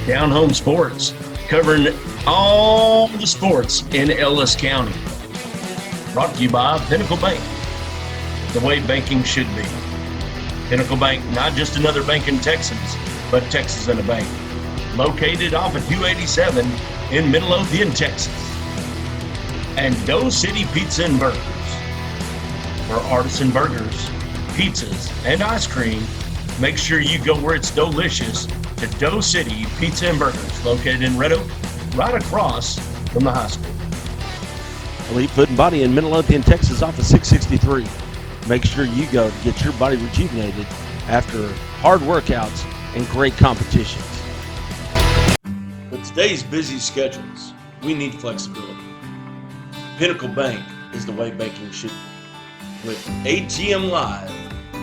DownHome Sports, covering all the sports in Ellis County. Brought to you by Pinnacle Bank, the way banking should be. Pinnacle Bank, not just another bank in Texas, but Texas and a bank. Located off of 287 in Midlothian, Texas. And Dough City Pizza and Burgers. For artisan burgers, pizzas, and ice cream, make sure you go where it's delicious to Dough City Pizza and Burgers, located in Red Oak, right across from the high school. Elite Foot and Body in Midlothian, Texas, off of 663. Make sure you go to get your body rejuvenated after hard workouts and great competitions. With today's busy schedules, we need flexibility. Pinnacle Bank is the way banking should be. With ATM Live,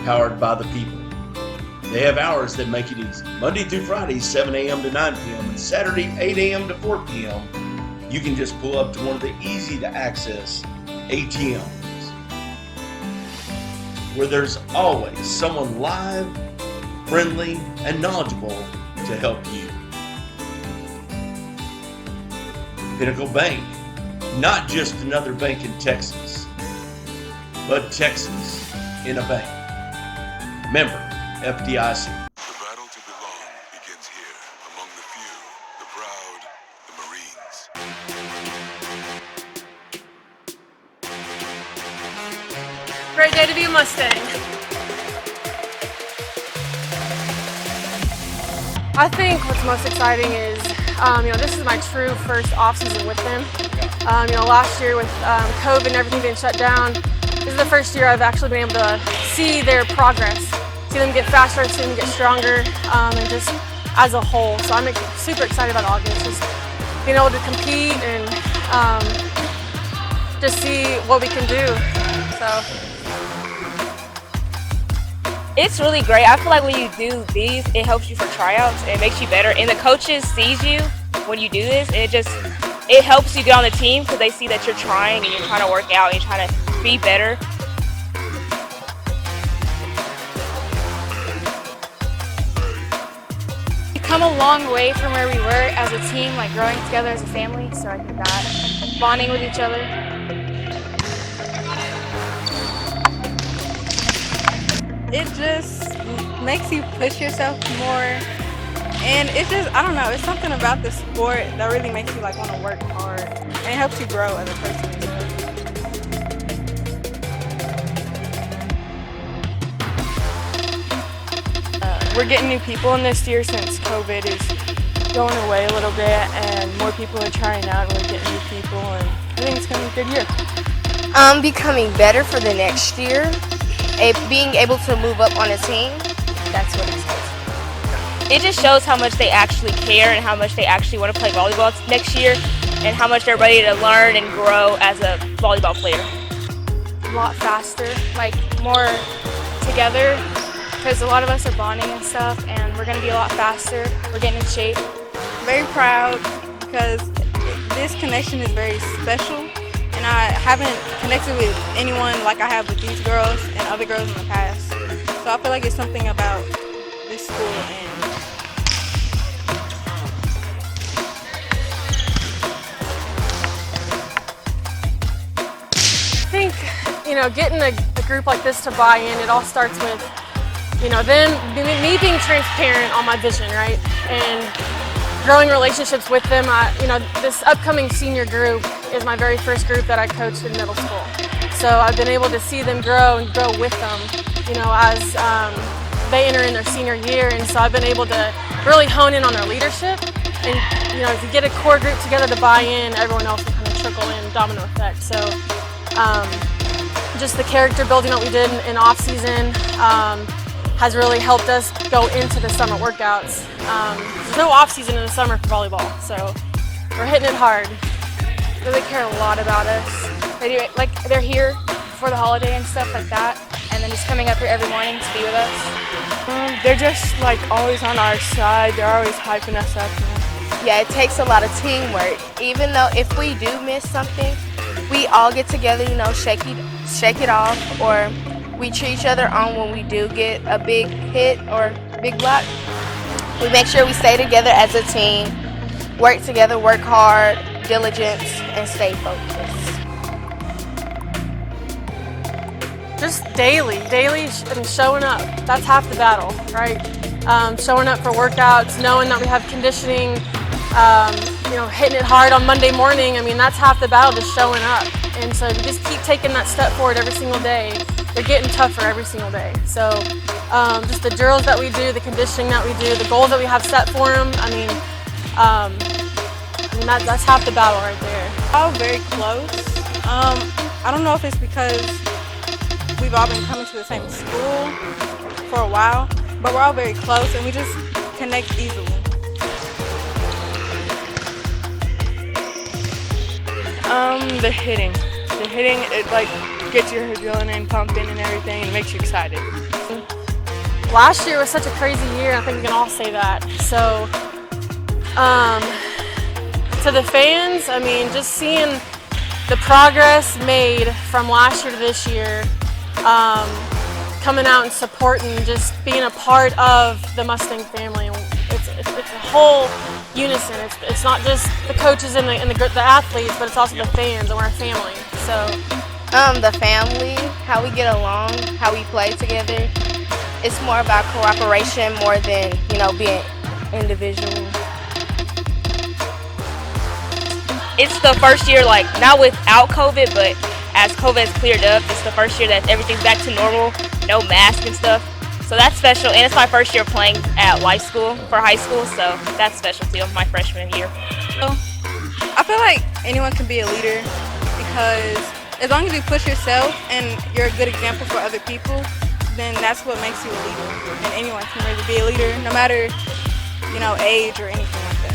powered by the people. They have hours that make it easy. Monday through Friday, 7 a.m. to 9 p.m. and Saturday, 8 a.m. to 4 p.m. You can just pull up to one of the easy-to-access ATMs, where there's always someone live, friendly, and knowledgeable to help you. Pinnacle Bank, not just another bank in Texas, but Texas in a bank. Member FDIC. The battle to belong begins here, among the few, the proud, the Marines. Great day to be a Mustang. I think what's most exciting is, this is my true first off-season with them. Last year with COVID and everything being shut down, this is the first year I've actually been able to see their progress, see them get faster, see them get stronger, and just as a whole. So I'm super excited about August, just being able to compete and just see what we can do. So. It's really great. I feel like when you do these, it helps you for tryouts. It makes you better. And the coaches sees you when you do this. And it helps you get on the team because they see that you're trying and you're trying to work out and you're trying to be better. We've come a long way from where we were as a team, like growing together as a family. So I think that bonding with each other. It just makes you push yourself more, and it's just, I don't know, it's something about the sport that really makes you want to work hard, and it helps you grow as a person as well. We're getting new people in this year since COVID is going away a little bit, and more people are trying out, and we're getting new people, and I think it's going to be a good year. Becoming better for the next year. Being able to move up on a team, that's what excites me. It just shows how much they actually care and how much they actually want to play volleyball next year and how much they're ready to learn and grow as a volleyball player. A lot faster, more together, because a lot of us are bonding and stuff, and we're going to be a lot faster. We're getting in shape. Very proud because this connection is very special. And I haven't connected with anyone like I have with these girls and other girls in the past. So I feel like it's something about this school and I think, getting a group like this to buy in, it all starts with, me being transparent on my vision, right? And growing relationships with them. This upcoming senior group is my very first group that I coached in middle school. So I've been able to see them grow and grow with them, as they enter in their senior year. And so I've been able to really hone in on their leadership. And, if you get a core group together to buy in, everyone else will kind of trickle in, domino effect. So just the character building that we did in off season has really helped us go into the summer workouts. There's no off season in the summer for volleyball, so we're hitting it hard. They care a lot about us. They do, they're here for the holiday and stuff like that, and then just coming up here every morning to be with us. They're just always on our side. They're always hyping us up. Yeah, it takes a lot of teamwork. Even though if we do miss something, we all get together, you know, shake it off, or we cheer each other on when we do get a big hit or big block. We make sure we stay together as a team, work together, work hard, diligence, and stay focused. Just daily and showing up. That's half the battle, right? Showing up for workouts, knowing that we have conditioning, you know, hitting it hard on Monday morning. I mean, that's half the battle, just showing up. And so if you just keep taking that step forward every single day, they're getting tougher every single day. So just the drills that we do, the conditioning that we do, the goals that we have set for them, I mean that's half the battle right there. We're all very close. I don't know if it's because we've all been coming to the same school for a while, but we're all very close and we just connect easily. The hitting. The hitting, it like gets your adrenaline pumping and everything, and it makes you excited. Last year was such a crazy year, I think we can all say that. So, to the fans, I mean, just seeing the progress made from last year to this year, coming out and supporting, just being a part of the Mustang family. It's a whole unison. It's not just the coaches and the athletes, but it's also the fans, and we're a family. So, the family, how we get along, how we play together. It's more about cooperation more than, you know, being individual. It's the first year, like, not without COVID, but as COVID has cleared up, it's the first year that everything's back to normal, no mask and stuff. So that's special, and it's my first year playing at life school for high school, so that's special too, my freshman year. So, I feel like anyone can be a leader because as long as you push yourself and you're a good example for other people, then that's what makes you a leader. And anyone can really be a leader, no matter, you know, age or anything like that.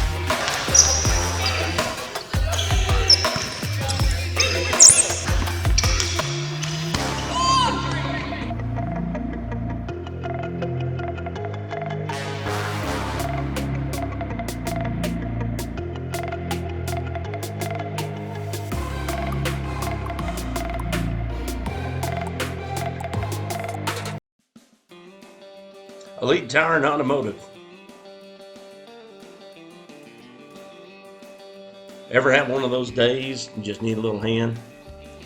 Elite Tire and Automotive. Ever have one of those days you just need a little hand?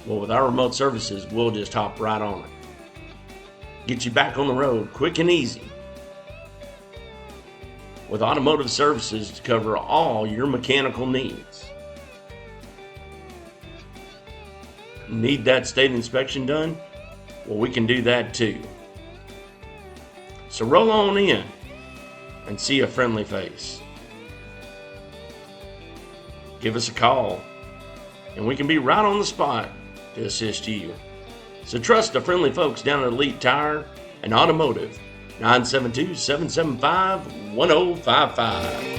Well, with our remote services, we'll just hop right on it. Get you back on the road quick and easy. With automotive services to cover all your mechanical needs. Need that state inspection done? Well, we can do that too. So roll on in and see a friendly face. Give us a call and we can be right on the spot to assist you. So trust the friendly folks down at Elite Tire and Automotive, 972-775-1055.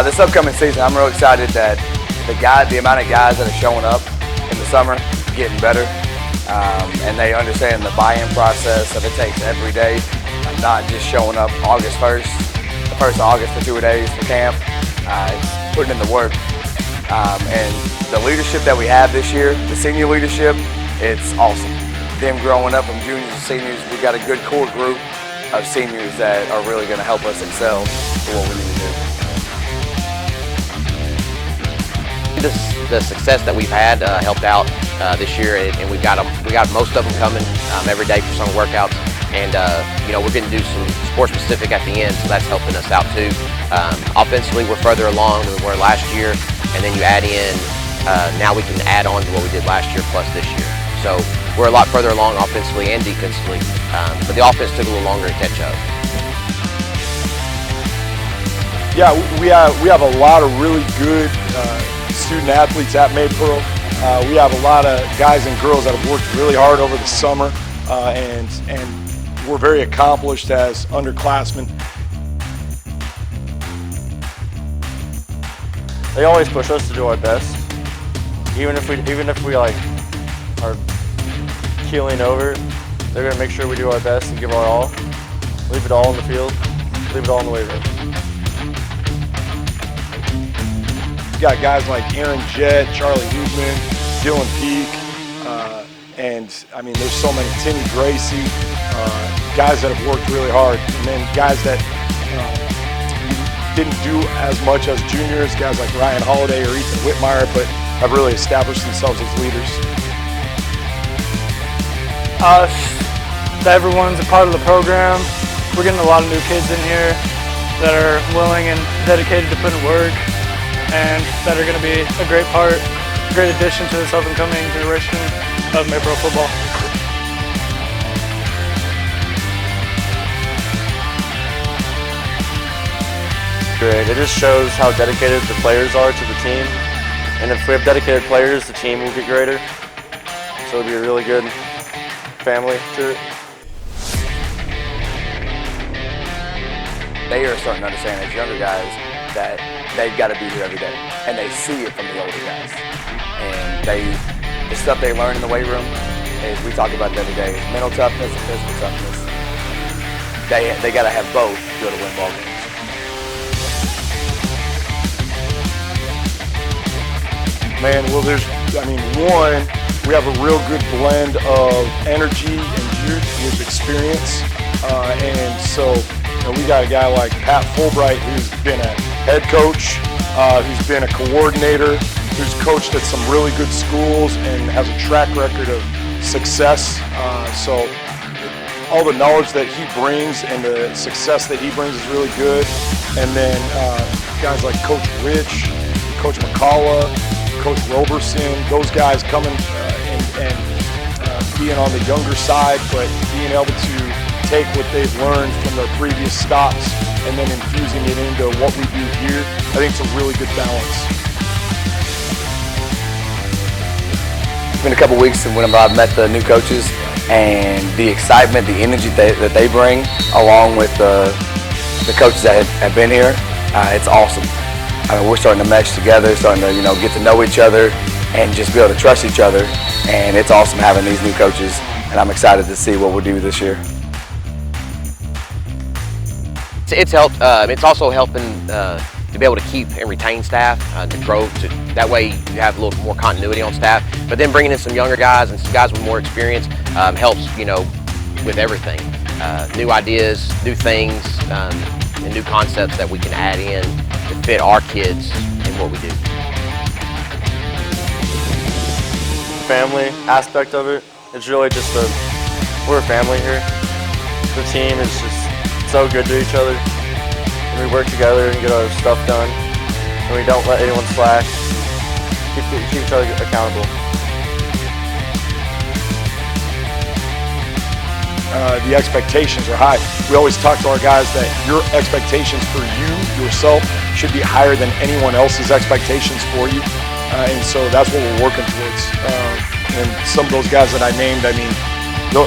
This upcoming season, I'm real excited that the amount of guys that are showing up in the summer getting better, and they understand the buy-in process that it takes every day, not just showing up August 1st, the 1st of August for 2 days for camp. It's putting in the work, and the leadership that we have this year, the senior leadership, it's awesome. Them growing up from juniors and seniors, we got a good core group of seniors that are really going to help us excel for what we need to do. The success that we've had helped out this year, and we got most of them coming every day for summer workouts, and you know, we're going to do some sport specific at the end, so that's helping us out too. Offensively, we're further along than we were last year, and then you add in now we can add on to what we did last year plus this year. So we're a lot further along offensively and defensively, but the offense took a little longer to catch up. Yeah, we have a lot of really good student athletes at Maypearl. We have a lot of guys and girls that have worked really hard over the summer and we're very accomplished as underclassmen. They always push us to do our best, even if we like are keeling over. They're gonna make sure we do our best and give our all. Leave it all in the field. Leave it all in the weight room. You got guys like Aaron Jett, Charlie Hugman, Dylan Peak, and I mean, there's so many. Timmy Gracie, guys that have worked really hard, and then guys that didn't do as much as juniors, guys like Ryan Holiday or Ethan Whitmire, but have really established themselves as leaders. Everyone's a part of the program. We're getting a lot of new kids in here that are willing and dedicated to put in work, and that are going to be a great addition to this up-and-coming generation of Maypearl football. Great. It just shows how dedicated the players are to the team, and if we have dedicated players, the team will get greater. So it'll be a really good family to it. They are starting to understand as younger guys that they've got to be here every day, and they see it from the older guys. And the stuff they learn in the weight room, is we talk about it every day, mental toughness and physical toughness. They got to have both to be able to win ball games. Man, well, one, we have a real good blend of energy and youth with experience, and so. We got a guy like Pat Fulbright, who's been a head coach, who's been a coordinator, who's coached at some really good schools and has a track record of success. So all the knowledge that he brings and the success that he brings is really good. And then guys like Coach Rich, Coach McCullough, Coach Roberson, those guys coming and being on the younger side, but being able to take what they've learned from their previous stops and then infusing it into what we do here. I think it's a really good balance. It's been a couple weeks since when I've met the new coaches, and the excitement, the energy that they bring, along with the coaches that have been here, it's awesome. I mean, we're starting to mesh together, starting to get to know each other, and just be able to trust each other. And it's awesome having these new coaches, and I'm excited to see what we'll do this year. It's helped. It's also helping to be able to keep and retain staff, to grow. That way you have a little more continuity on staff. But then bringing in some younger guys and some guys with more experience helps, with everything. New ideas, new things, and new concepts that we can add in to fit our kids and what we do. Family aspect of it, it's really just we're a family here. The team is just so good to each other, and we work together and get our stuff done, and we don't let anyone slack. Keep each other accountable. The expectations are high. We always talk to our guys that your expectations for yourself, should be higher than anyone else's expectations for you, and so that's what we're working towards. And some of those guys that I named, I mean,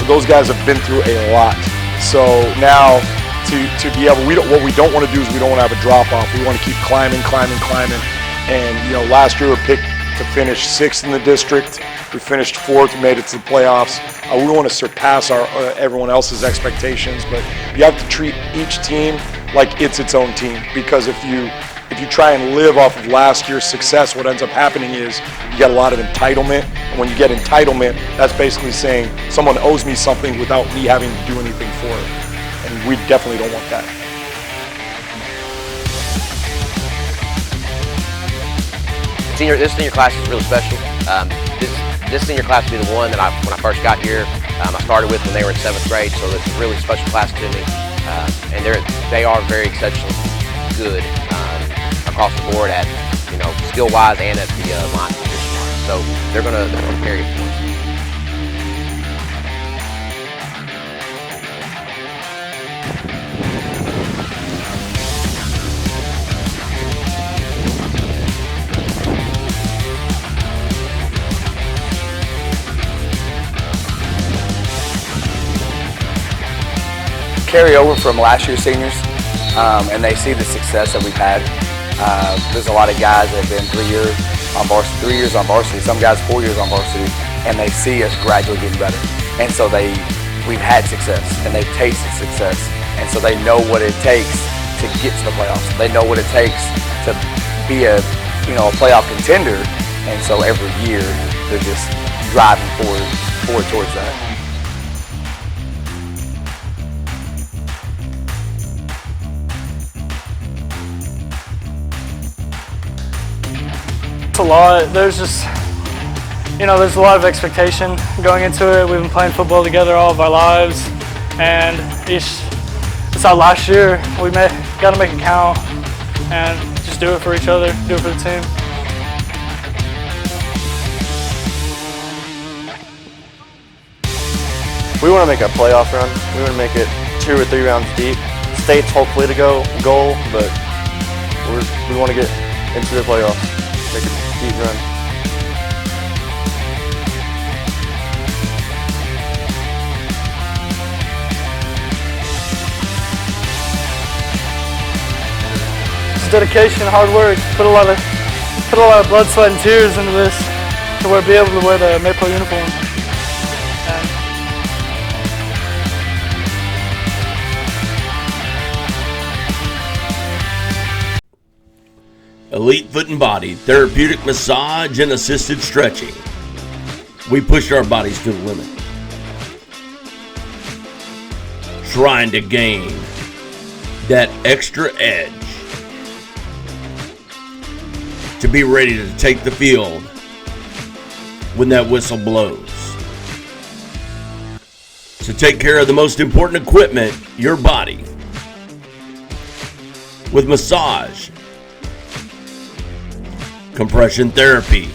those guys have been through a lot. So now, to be able, what we don't want to do is we don't want to have a drop off. We want to keep climbing. And last year we were picked to finish 6th in the district. We finished 4th, made it to the playoffs. We want to surpass everyone else's expectations, but you have to treat each team like it's its own team, because if you try and live off of last year's success, what ends up happening is you get a lot of entitlement. And when you get entitlement, that's basically saying someone owes me something without me having to do anything for it. And we definitely don't want that. This senior class is really special. This senior class will be the one that when I first got here, I started with when they were in 7th grade, so it's a really special class to me. And they are very exceptionally good across the board at skill-wise and at the line position. So they're gonna carry it for us. carry over from last year's seniors, and they see the success that we've had. There's a lot of guys that have been 3 years on varsity, some guys 4 years on varsity, and they see us gradually getting better. And so we've had success, and they've tasted success, and so they know what it takes to get to the playoffs. They know what it takes to be a playoff contender, and so every year they're just driving forward towards that. It's a lot. There's a lot of expectation going into it. We've been playing football together all of our lives, and it's our last year. We got to make it count and just do it for each other, do it for the team. We want to make a playoff run. We want to make it 2 or 3 rounds deep. State's hopefully the goal, but we want to get into the playoffs, make a deep run. It's dedication, hard work. Put a lot of blood, sweat, and tears into this to be able to wear the Maypearl uniform. Elite Foot and Body, therapeutic massage and assisted stretching. We push our bodies to the limit, trying to gain that extra edge to be ready to take the field when that whistle blows. So take care of the most important equipment, your body, with massage, compression therapy,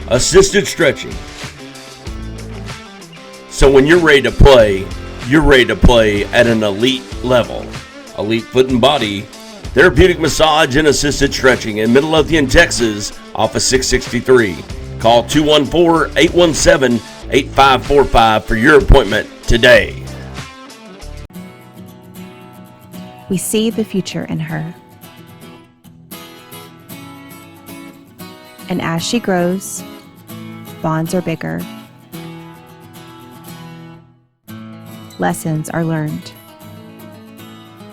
assisted stretching. So when you're ready to play at an elite level. Elite Foot and Body, therapeutic massage and assisted stretching in Midlothian, Texas, off of 663. Call 214-817-8545 for your appointment today. We see the future in her. And as she grows, bonds are bigger. Lessons are learned.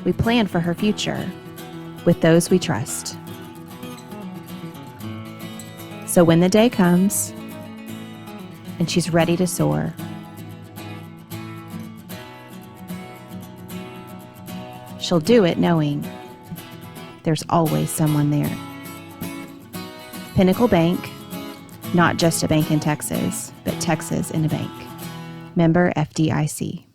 We plan for her future with those we trust. So when the day comes and she's ready to soar, she'll do it knowing there's always someone there. Pinnacle Bank, not just a bank in Texas, but Texas in a bank. Member FDIC.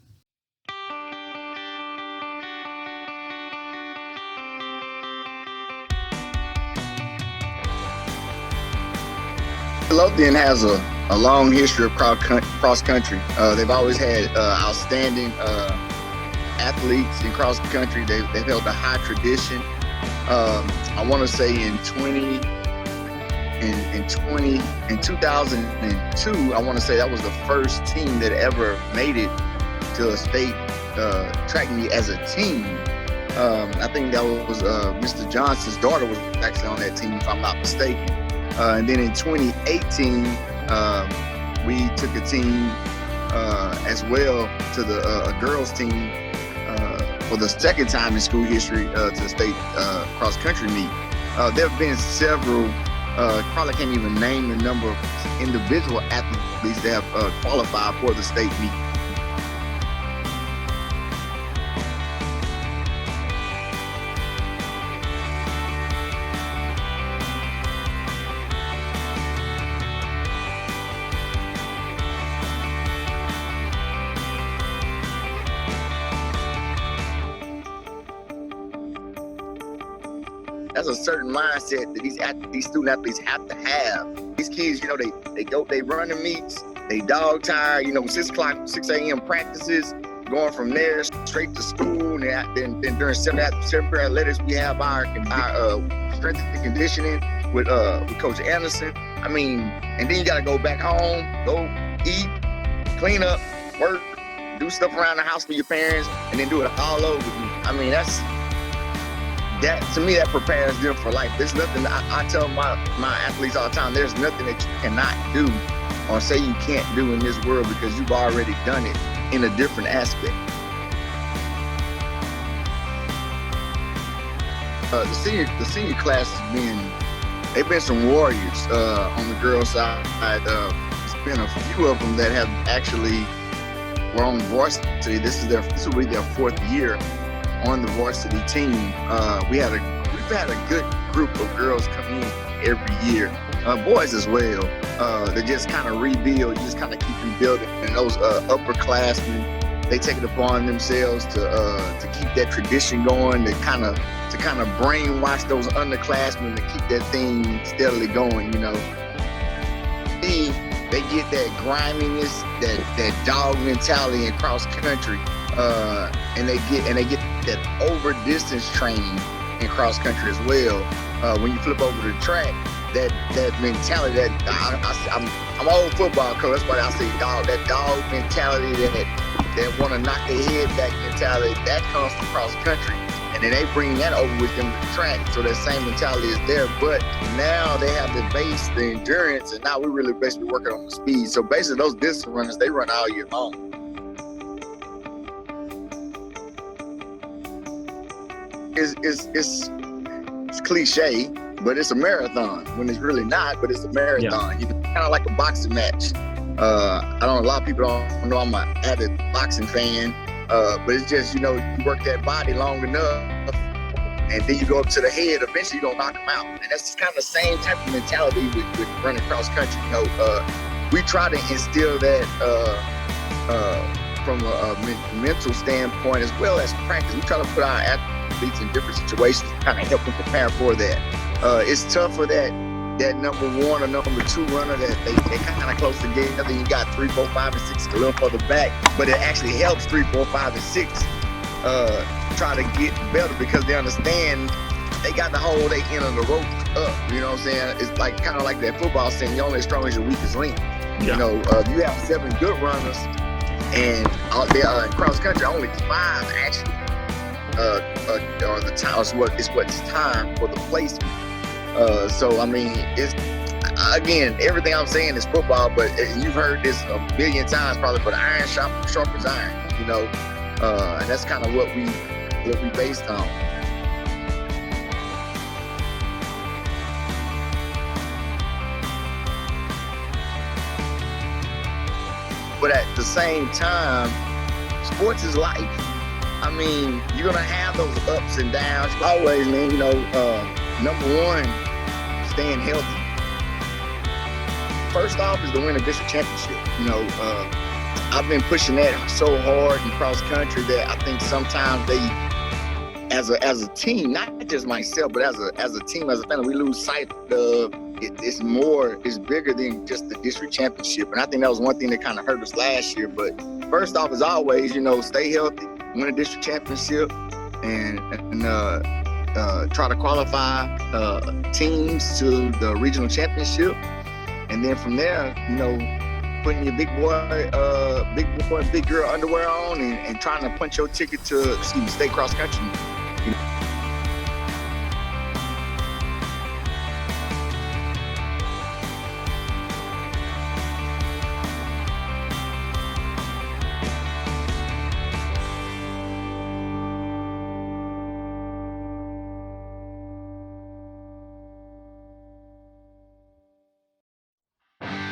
Midlothian has a long history of cross country. They've always had outstanding athletes in cross country. They've held a high tradition. I want to say in 2002, I want to say that was the first team that ever made it to a state track meet as a team. I think that was Mr. Johnson's daughter was actually on that team, if I'm not mistaken. And then in 2018, we took a team as well to the girls team for the second time in school history to the state cross-country meet. There have been several, probably can't even name the number of individual athletes that have qualified for the state meet. That's a certain mindset that these student athletes have to have. These kids, they run the meets, they dog tired, 6 a.m. practices, going from there straight to school. And then during 7-period athletics, we have our strength and conditioning with Coach Anderson. And then you got to go back home, go eat, clean up, work, do stuff around the house for your parents, and then do it all over again. I mean, that to me, that prepares them for life. There's nothing, I tell my athletes all the time, there's nothing that you cannot do or say you can't do in this world because you've already done it in a different aspect. The senior class they've been some warriors on the girls' side. There's been a few of them that have actually were on varsity. This will be their 4th year on the varsity team. We've had a good group of girls come in every year, boys as well. They just kind of rebuild, you just kind of keep rebuilding. And those upperclassmen, they take it upon themselves to keep that tradition going, to kind of brainwash those underclassmen to keep that thing steadily going. You know, they get that griminess, that dog mentality in cross country, and they get that over distance training in cross country as well. When you flip over the track, that mentality, that I'm an old football coach, that's why I say that dog mentality, that want to knock their head back mentality, that comes from cross country. And then they bring that over with them to the track, so that same mentality is there. But now they have the base, the endurance, and now we're really basically working on the speed. So basically, those distance runners, they run all year long. It's cliche, but it's a marathon when it's really not. But it's a marathon. Yeah. Kind of like a boxing match. A lot of people don't know I'm an avid boxing fan. But it's just, you work that body long enough, and then you go up to the head, eventually you're going to knock them out. And that's kind of the same type of mentality with running cross country. We try to instill that from a mental standpoint as well as practice. We try to put our athletes in different situations to kind of help them prepare for that. It's tough for that number 1 or number 2 runner that they kind of close together. You got 3, 4, 5, and 6 a little further back, but it actually helps 3, 4, 5, and 6 try to get better because they understand they got to hold their end of the rope up. You know what I'm saying? It's like kind of like that football saying you're only as strong as your weakest link. Yeah. You have 7 good runners, and they are in cross country only 5 actually are the time. It's time for the placement. So, I mean, it's, again, everything I'm saying is football, but you've heard this a billion times probably, but iron sharpens iron, and that's kind of what we based on. But at the same time, sports is life. I mean, you're going to have those ups and downs. Always, man, number 1, staying healthy. First off is to win a district championship. I've been pushing that so hard in cross country that I think sometimes they, as a team, not just myself, but as a team, as a family, we lose sight of it's bigger than just the district championship. And I think that was one thing that kind of hurt us last year. But first off, as always, stay healthy, win a district championship, and try to qualify teams to the regional championship, and then from there, putting your big girl underwear on and trying to punch your ticket to state cross country.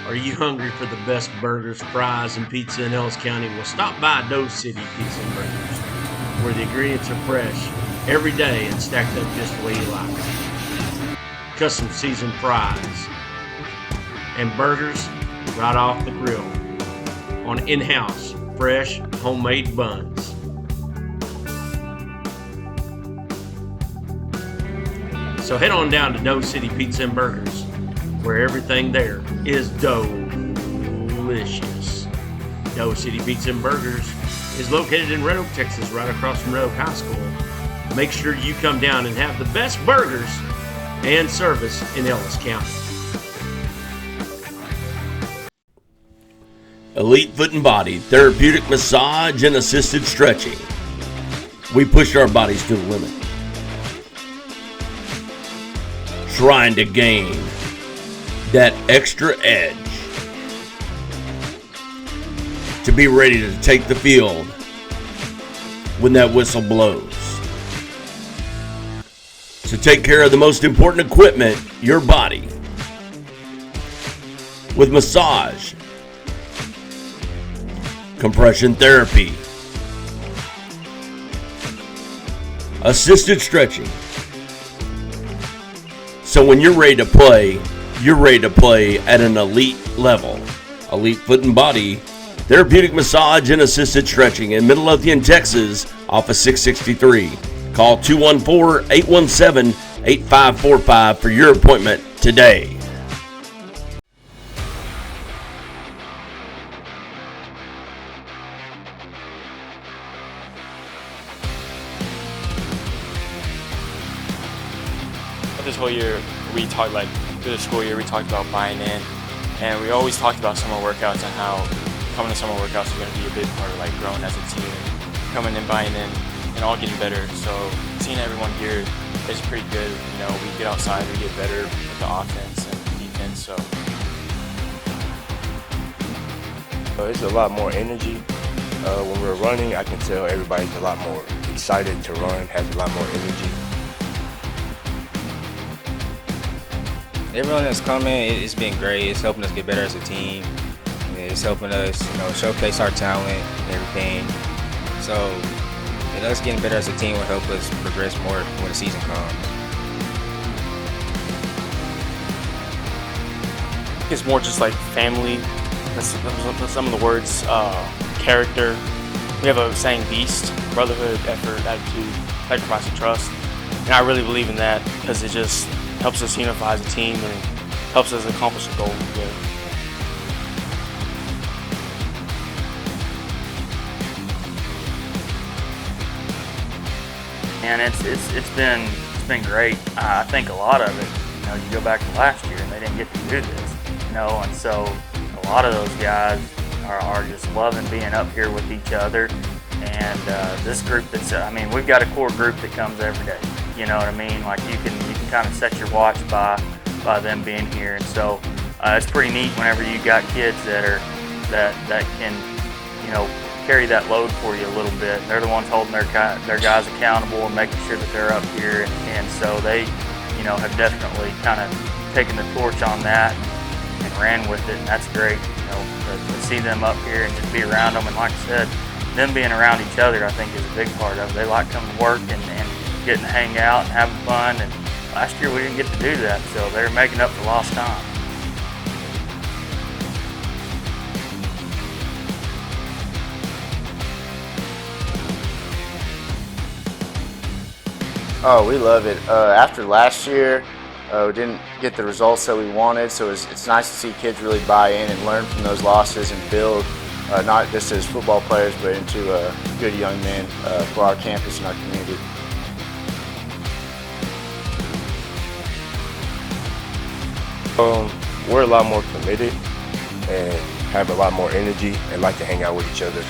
Are you hungry for the best burgers, fries, and pizza in Ellis County? Well, stop by Doe City Pizza and Burgers, where the ingredients are fresh every day and stacked up just the way you like them. Custom seasoned fries and burgers right off the grill on in-house, fresh, homemade buns. So head on down to Doe City Pizza and Burgers, where everything there is delicious. Doe City Pizza and Burgers is located in Red Oak, Texas, right across from Red Oak High School. Make sure you come down and have the best burgers and service in Ellis County. elite foot and body, therapeutic massage, and assisted stretching. We push our bodies to the limit, trying to gain that extra edge to be ready to take the field when that whistle blows. So take care of the most important equipment, your body, with massage, compression therapy, assisted stretching. So when you're ready to play at an elite level. Elite foot and body, therapeutic massage and assisted stretching in Midlothian, Texas, off of 663. Call 214-817-8545 for your appointment today. This whole year, we talked through the school year, we talked about buying in, and we always talked about summer workouts and how coming to summer workouts is going to be a big part of growing as a team, and coming and buying in, and all getting better. So seeing everyone here is pretty good. We get outside, we get better with the offense and defense. So it's a lot more energy. When we're running, I can tell everybody's a lot more excited to run, has a lot more energy. Everyone that's coming, it's been great. It's helping us get better as a team. It's helping us, showcase our talent and everything. So, us getting better as a team will help us progress more when the season comes. it's more just like family. That's some of the words. Character. We have a saying: beast, brotherhood, effort, attitude, sacrifice, and trust. And I really believe in that because it just helps us unify as a team and helps us accomplish a goal together. And it's been great. I think a lot of it, you go back to last year and they didn't get to do this, and so a lot of those guys are just loving being up here with each other. And this group we've got a core group that comes every day. You know what I mean? Like you can kind of set your watch by them being here, and so it's pretty neat whenever you got kids that can carry that load for you a little bit. They're the ones holding their guys accountable and making sure that they're up here, and so they have definitely kind of taken the torch on that and ran with it, and that's great. To see them up here and just be around them, and like I said, them being around each other, I think is a big part of it. They like coming to work and getting to hang out and having fun, and last year we didn't get to do that, so they're making up for lost time. Oh, we love it. After last year, we didn't get the results that we wanted, so it's nice to see kids really buy in and learn from those losses and build, not just as football players, but into good young men for our campus and our community. We're a lot more committed and have a lot more energy and like to hang out with each other.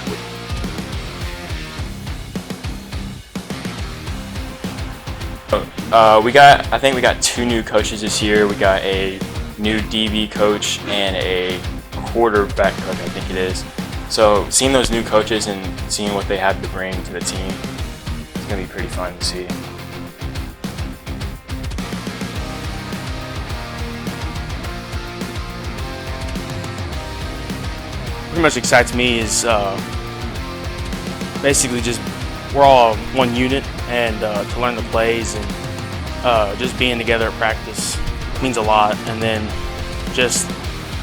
I think we got 2 new coaches this year. We got a new DB coach and a quarterback coach, I think it is. So seeing those new coaches and seeing what they have to bring to the team, it's going to be pretty fun to see. Pretty much excites me is basically just we're all one unit, and to learn the plays and just being together at practice means a lot, and then just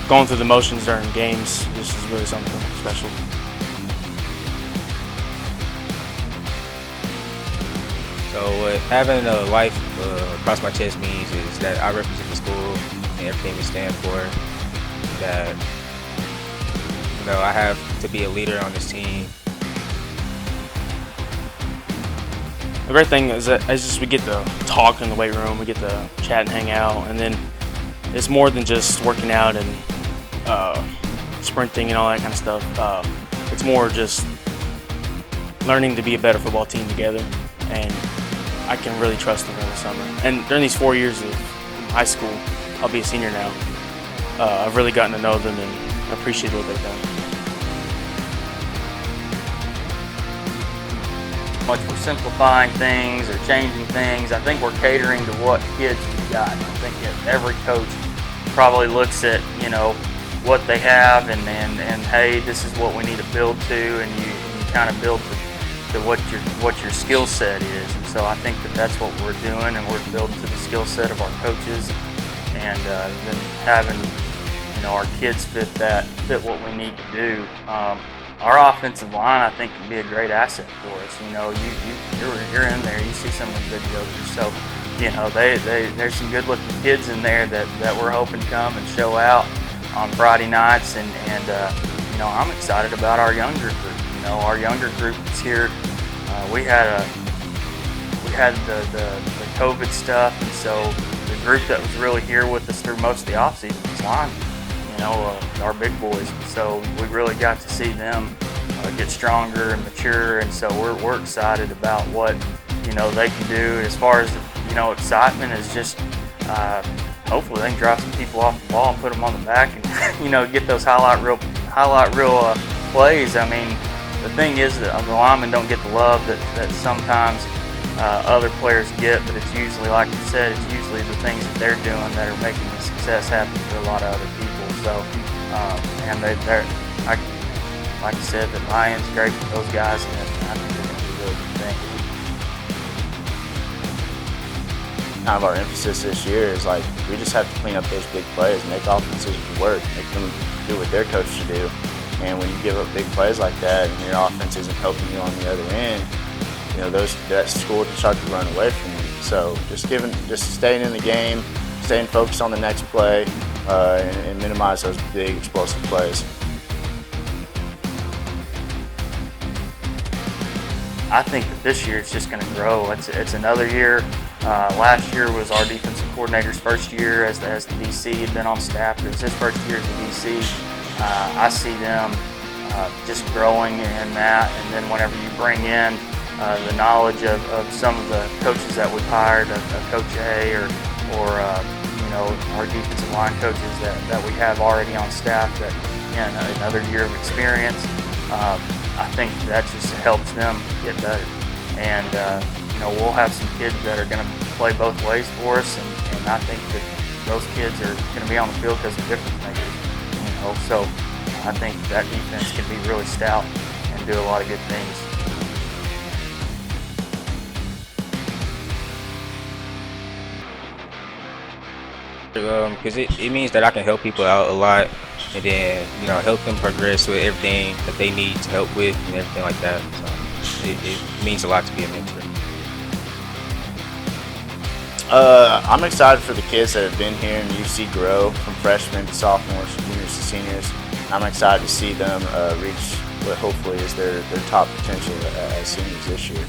going through the motions during games just is really something special. So having a life across my chest means is that I represent the school and everything we stand for, that I have to be a leader on this team. The great thing is that just we get to talk in the weight room, we get to chat and hang out, and then it's more than just working out and sprinting and all that kind of stuff. It's more just learning to be a better football team together, and I can really trust them during the summer. And during these 4 years of high school, I'll be a senior now, I've really gotten to know them and appreciate what they've done. Much we're simplifying things or changing things. I think we're catering to what kids we've got. I think that every coach probably looks at, you know, what they have and hey, this is what we need to build to, and you kind of build to what your skill set is. And so I think that that's what we're doing, and we're building to the skill set of our coaches, and then having, you know, our kids fit what we need to do. Our offensive line, I think, can be a great asset for us. You know, you're in there, you see some of the good jokers. So, you know, there's some good-looking kids in there that we're hoping come and show out on Friday nights, and you know, I'm excited about our younger group. You know, our younger group is here. We had the COVID stuff, and so the group that was really here with us through most of the offseason was linemen. You know, our big boys. So we really got to see them get stronger and mature, and so we're excited about what, you know, they can do. As far as, you know, excitement is just hopefully they can drop some people off the ball and put them on the back, and you know, get those highlight reel plays. I mean, the thing is that the linemen don't get the love that sometimes other players get, but it's usually, like you said, it's usually the things that they're doing that are making the success happen for a lot of other people. So, and they're like you said, the buy-in's great for those guys, and I think they're going to be a really good thing. Kind of our emphasis this year is like, we just have to clean up those big plays, make offenses work, make them do what they're coached to do. And when you give up big plays like that and your offense isn't helping you on the other end, you know, that score can start to run away from you. So just staying in the game, staying focused on the next play, and minimize those big explosive plays. I think that this year it's just going to grow. It's another year. Last year was our defensive coordinator's first year as the DC. Had been on staff. It was his first year as the DC. I see them just growing in that, and then whenever you bring in the knowledge of some of the coaches that we've hired, Coach A or you know, our defensive line coaches that we have already on staff, that, again, another year of experience, I think that just helps them get better. And you know, we'll have some kids that are going to play both ways for us, and I think that those kids are going to be on the field because of difference makers. You know, so I think that defense can be really stout and do a lot of good things. Because it means that I can help people out a lot, and then, you know, help them progress with everything that they need to help with and everything like that. So it means a lot to be a mentor. I'm excited for the kids that have been here in UC grow from freshmen to sophomores, juniors to seniors. I'm excited to see them reach what hopefully is their top potential as seniors this year.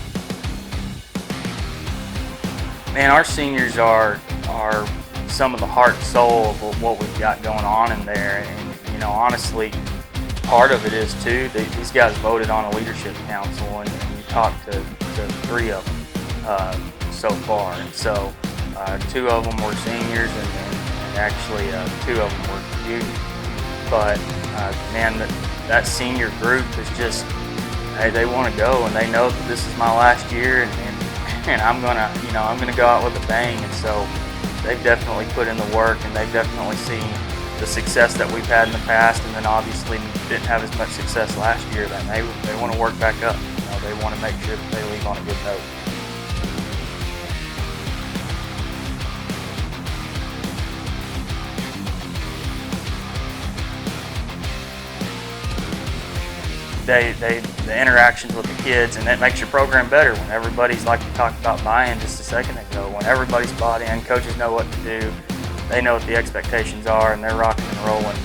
Man, our seniors are some of the heart and soul of what we've got going on in there, and you know, honestly, part of it is too, these guys voted on a leadership council, and you talked to 3 of them so far, and so 2 of them were seniors, and actually 2 of them were juniors. But man, that senior group is just, hey, they want to go, and they know that this is my last year, and I'm gonna go out with a bang, and so they've definitely put in the work, and they've definitely seen the success that we've had in the past, and then obviously didn't have as much success last year. Then they want to work back up. You know, they want to make sure that they leave on a good note. The interactions with the kids, and that makes your program better when everybody's, like we talked about buy-in just a second ago, when everybody's bought in, coaches know what to do, they know what the expectations are, and they're rocking and rolling,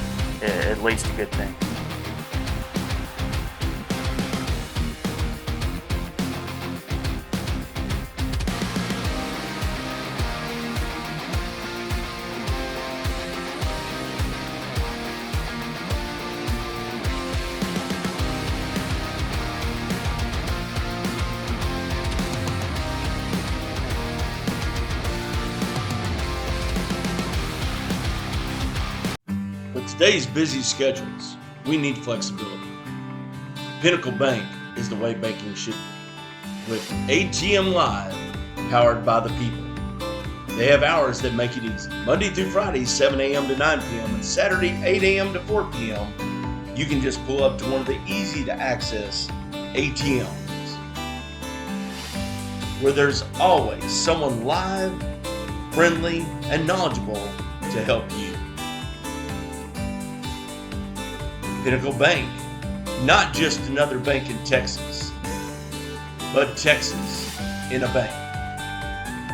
it leads to good things. today's busy schedules, we need flexibility. Pinnacle Bank is the way banking should be, with ATM Live powered by the people. They have hours that make it easy. Monday through Friday, 7 a.m. to 9 p.m. and Saturday, 8 a.m. to 4 p.m. You can just pull up to one of the easy-to-access ATMs, where there's always someone live, friendly, and knowledgeable to help you. Pinnacle Bank, not just another bank in Texas, but Texas in a bank.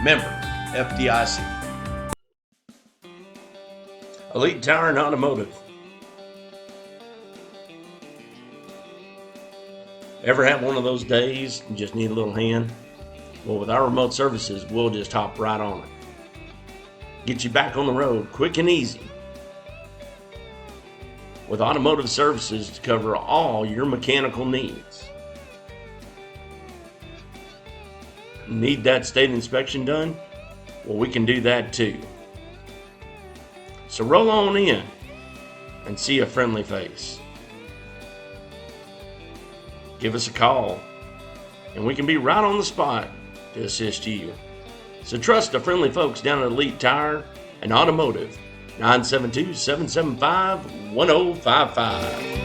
Member FDIC. Elite Tire and Automotive. Ever have one of those days and just need a little hand? Well, with our remote services, we'll just hop right on it. Get you back on the road quick and easy. With automotive services to cover all your mechanical needs. Need that state inspection done? Well, we can do that too. So roll on in and see a friendly face. Give us a call and we can be right on the spot to assist you. So trust the friendly folks down at Elite Tire and Automotive, 972-775-1055.